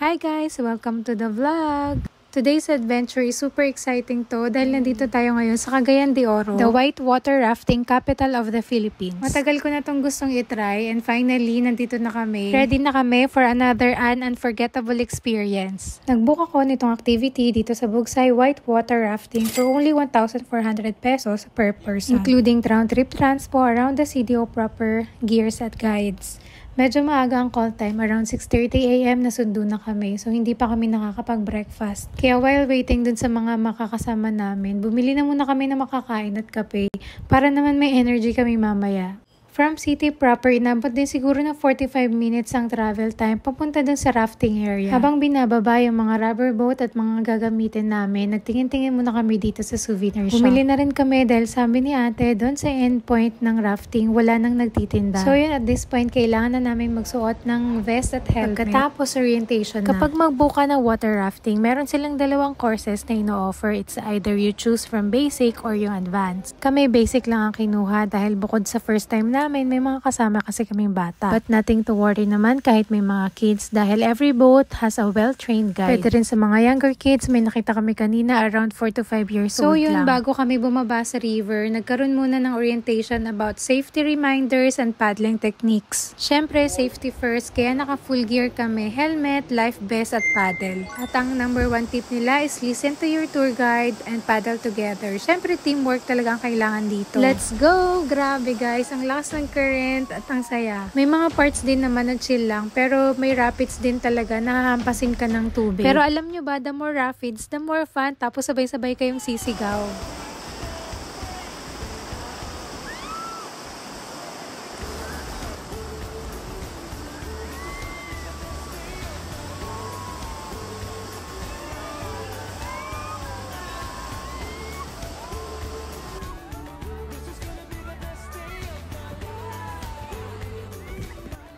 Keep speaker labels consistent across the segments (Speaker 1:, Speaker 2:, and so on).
Speaker 1: Hi guys! Welcome to the vlog! Today's adventure is super exciting to dahil nandito tayo ngayon sa Cagayan de Oro, the whitewater rafting capital of the Philippines. Matagal ko na tong gustong itry and finally nandito na kami. Ready na kami for another unforgettable experience. Nagbook ako nitong activity dito sa Bugsay Whitewater Rafting for only 1,400 pesos per person, including round-trip transpo around the CDO proper, gears at guides. Medyo maaga ang call time, around 6:30 AM nasundo na kami, so hindi pa kami nakakapag-breakfast. Kaya while waiting dun sa mga makakasama namin, bumili na muna kami ng makakain at kape para naman may energy kami mamaya. From city proper, inabot din siguro na 45 minutes ang travel time papunta dun sa rafting area. Habang binababa yung mga rubber boat at mga gagamitin namin, nagtingin-tingin muna kami dito sa souvenir shop. Bumili na rin kami dahil sabi ni ate, doon sa end point ng rafting, wala nang nagtitinda. So yun, at this point, kailangan na namin magsuot ng vest at helmet. Pagkatapos orientation na. Kapag mag-book ka ng water rafting, meron silang dalawang courses na ino-offer. It's either you choose from basic or yung advanced. Kami basic lang ang kinuha dahil bukod sa first time namin, may mga kasama kasi kaming bata. But nothing to worry naman kahit may mga kids dahil every boat has a well-trained guide. Pwede rin sa mga younger kids, may nakita kami kanina around 4 to 5 years old lang. So yun, bago kami bumaba sa river, nagkaroon muna ng orientation about safety reminders and paddling techniques. Syempre, safety first, kaya naka full gear kami, helmet, life vest at paddle. At ang number 1 tip nila is listen to your tour guide and paddle together. Syempre, teamwork talaga ang kailangan dito. Let's go! Grabe guys, ang lakas ng current at ang saya. May mga parts din naman na chill lang, pero may rapids din talaga, nahahampasin ka ng tubig. Pero alam nyo ba, the more rapids, the more fun, tapos sabay-sabay kayong sisigaw.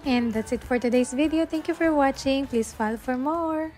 Speaker 1: And that's it for today's video. Thank you for watching. Please follow for more.